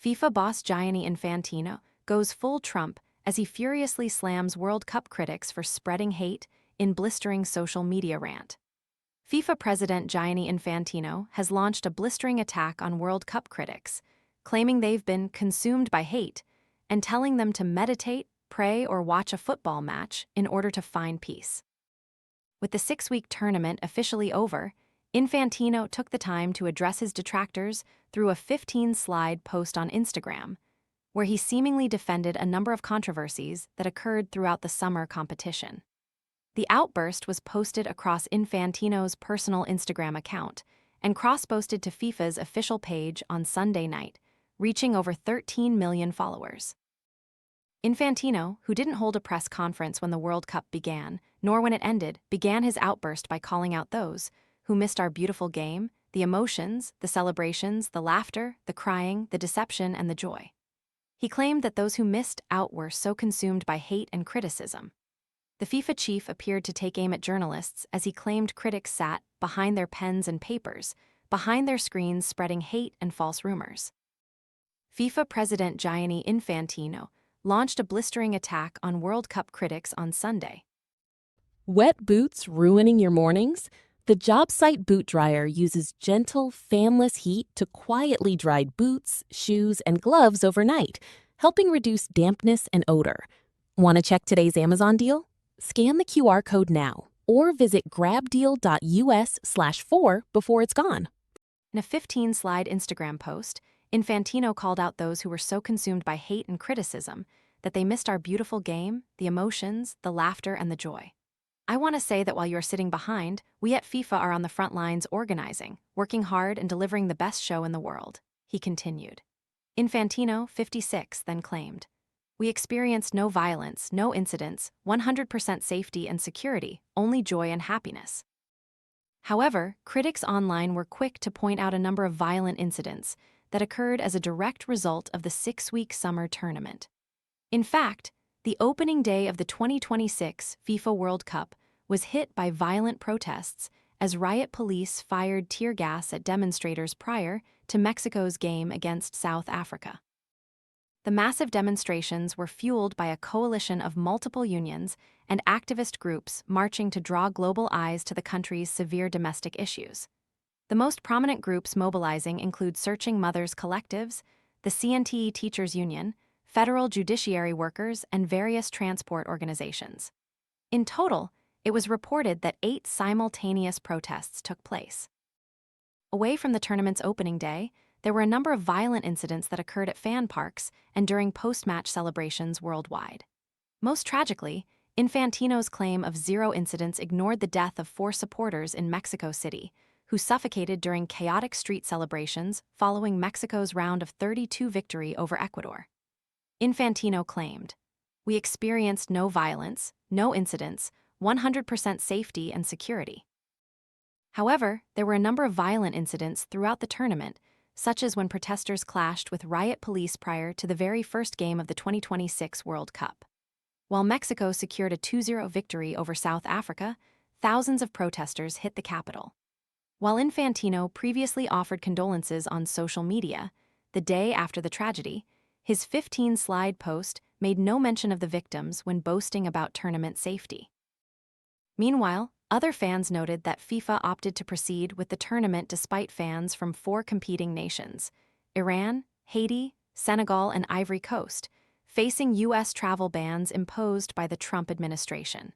FIFA boss Gianni Infantino goes full Trump as he furiously slams World Cup critics for spreading hate in blistering social media rant. FIFA president Gianni Infantino has launched a blistering attack on World Cup critics, claiming they've been consumed by hate and telling them to meditate, pray, or watch a football match in order to find peace. With the 6-week tournament officially over, Infantino took the time to address his detractors through a 15-slide post on Instagram, where he seemingly defended a number of controversies that occurred throughout the summer competition. The outburst was posted across Infantino's personal Instagram account and cross-posted to FIFA's official page on Sunday night, reaching over 13 million followers. Infantino, who didn't hold a press conference when the World Cup began, nor when it ended, began his outburst by calling out those who missed our beautiful game, the emotions, the celebrations, the laughter, the crying, the deception, and the joy. He claimed that those who missed out were so consumed by hate and criticism. The FIFA chief appeared to take aim at journalists as he claimed critics sat behind their pens and papers, behind their screens spreading hate and false rumors. FIFA president Gianni Infantino launched a blistering attack on World Cup critics on Sunday. Wet boots ruining your mornings? The job site boot dryer uses gentle, fanless heat to quietly dry boots, shoes, and gloves overnight, helping reduce dampness and odor. Want to check today's Amazon deal? Scan the QR code now or visit grabdeal.us/4 before it's gone. In a 15-slide Instagram post, Infantino called out those who were so consumed by hate and criticism that they missed our beautiful game, the emotions, the laughter, and the joy. I want to say that while you're sitting behind, we at FIFA are on the front lines organizing, working hard, and delivering the best show in the world, he continued. Infantino, 56, then claimed, "We experienced no violence, no incidents, 100% safety and security, only joy and happiness." However, critics online were quick to point out a number of violent incidents that occurred as a direct result of the 6-week summer tournament. In fact, the opening day of the 2026 FIFA World Cup was hit by violent protests as riot police fired tear gas at demonstrators prior to Mexico's game against South Africa. The massive demonstrations were fueled by a coalition of multiple unions and activist groups marching to draw global eyes to the country's severe domestic issues. The most prominent groups mobilizing include Searching Mothers collectives, the CNTE Teachers Union, federal judiciary workers, and various transport organizations. In total, it was reported that 8 simultaneous protests took place. Away from the tournament's opening day, there were a number of violent incidents that occurred at fan parks and during post-match celebrations worldwide. Most tragically, Infantino's claim of 0 incidents ignored the death of 4 supporters in Mexico City, who suffocated during chaotic street celebrations following Mexico's round of 32 victory over Ecuador. Infantino claimed, "We experienced no violence, no incidents, 100% safety and security." However, there were a number of violent incidents throughout the tournament, such as when protesters clashed with riot police prior to the very first game of the 2026 World Cup. While Mexico secured a 2-0 victory over South Africa, thousands of protesters hit the capital. While Infantino previously offered condolences on social media, the day after the tragedy, his 15-slide post made no mention of the victims when boasting about tournament safety. Meanwhile, other fans noted that FIFA opted to proceed with the tournament despite fans from 4 competing nations, Iran, Haiti, Senegal, and Ivory Coast, facing U.S. travel bans imposed by the Trump administration.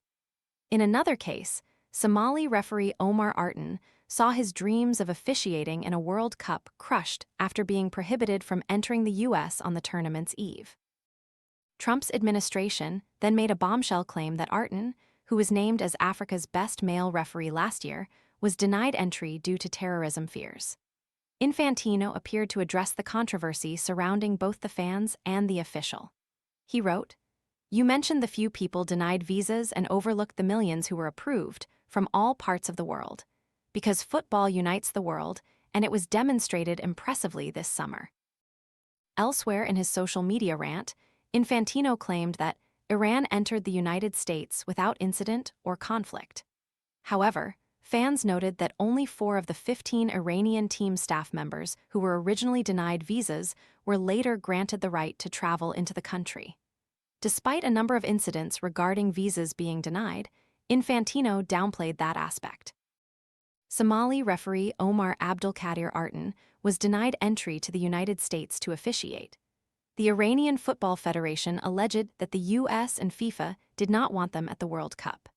In another case, Somali referee Omar Artan saw his dreams of officiating in a World Cup crushed after being prohibited from entering the U.S. on the tournament's eve. Trump's administration then made a bombshell claim that Artan, who was named as Africa's best male referee last year, was denied entry due to terrorism fears. Infantino appeared to address the controversy surrounding both the fans and the official. He wrote, "You mentioned the few people denied visas and overlooked the millions who were approved from all parts of the world. Because football unites the world, and it was demonstrated impressively this summer." Elsewhere in his social media rant, Infantino claimed that Iran entered the United States without incident or conflict. However, fans noted that only 4 of the 15 Iranian team staff members who were originally denied visas were later granted the right to travel into the country. Despite a number of incidents regarding visas being denied, Infantino downplayed that aspect. Somali referee Omar Abdulkadir Artan was denied entry to the United States to officiate. The Iranian Football Federation alleged that the U.S. and FIFA did not want them at the World Cup.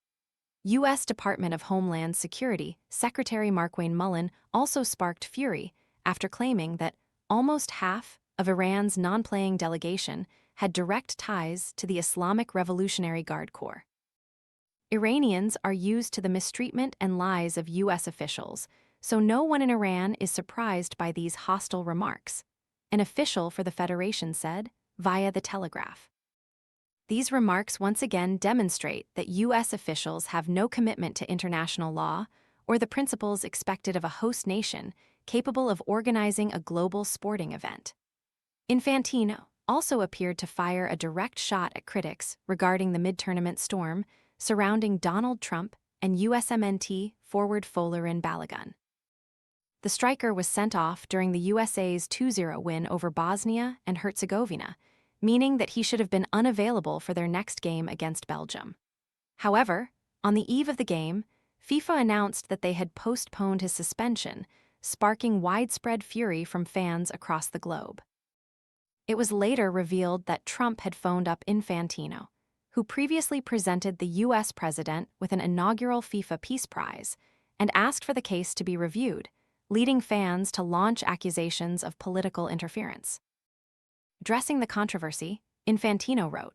U.S. Department of Homeland Security Secretary Markwayne Mullin also sparked fury after claiming that almost half of Iran's non-playing delegation had direct ties to the Islamic Revolutionary Guard Corps. Iranians are used to the mistreatment and lies of U.S. officials, so no one in Iran is surprised by these hostile remarks, an official for the Federation said, via the Telegraph. These remarks once again demonstrate that U.S. officials have no commitment to international law or the principles expected of a host nation capable of organizing a global sporting event. Infantino also appeared to fire a direct shot at critics regarding the mid-tournament storm surrounding Donald Trump and USMNT forward Folarin Balogun. The striker was sent off during the USA's 2-0 win over Bosnia and Herzegovina, meaning that he should have been unavailable for their next game against Belgium. However, on the eve of the game, FIFA announced that they had postponed his suspension, sparking widespread fury from fans across the globe. It was later revealed that Trump had phoned up Infantino, who previously presented the U.S. president with an inaugural FIFA Peace Prize, and asked for the case to be reviewed, leading fans to launch accusations of political interference. Addressing the controversy, Infantino wrote,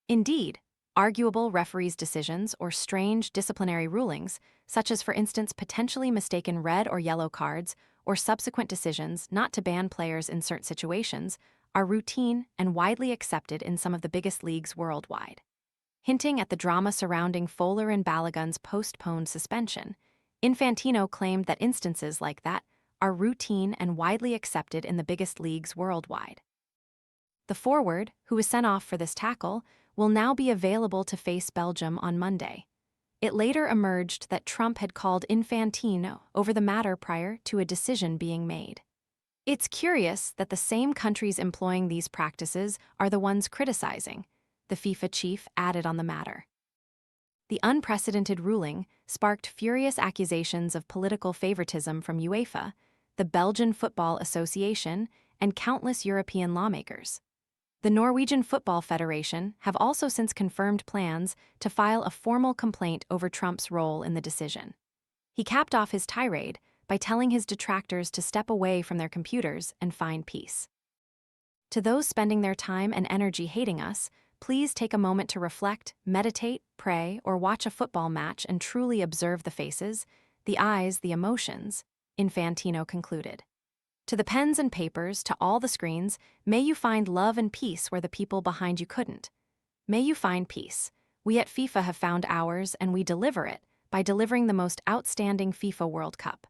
"Indeed, arguable referees' decisions or strange disciplinary rulings, such as for instance potentially mistaken red or yellow cards or subsequent decisions not to ban players in certain situations, are routine and widely accepted in some of the biggest leagues worldwide." Hinting at the drama surrounding Folarin Balogun's postponed suspension, Infantino claimed that instances like that are routine and widely accepted in the biggest leagues worldwide. The forward, who was sent off for this tackle, will now be available to face Belgium on Monday. It later emerged that Trump had called Infantino over the matter prior to a decision being made. It's curious that the same countries employing these practices are the ones criticizing, the FIFA chief added on the matter. The unprecedented ruling sparked furious accusations of political favoritism from UEFA, the Belgian Football Association, and countless European lawmakers. The Norwegian Football Federation have also since confirmed plans to file a formal complaint over Trump's role in the decision. He capped off his tirade by telling his detractors to step away from their computers and find peace. To those spending their time and energy hating us, please take a moment to reflect, meditate, pray, or watch a football match and truly observe the faces, the eyes, the emotions, Infantino concluded. To the pens and papers, to all the screens, may you find love and peace where the people behind you couldn't. May you find peace. We at FIFA have found ours, and we deliver it by delivering the most outstanding FIFA World Cup.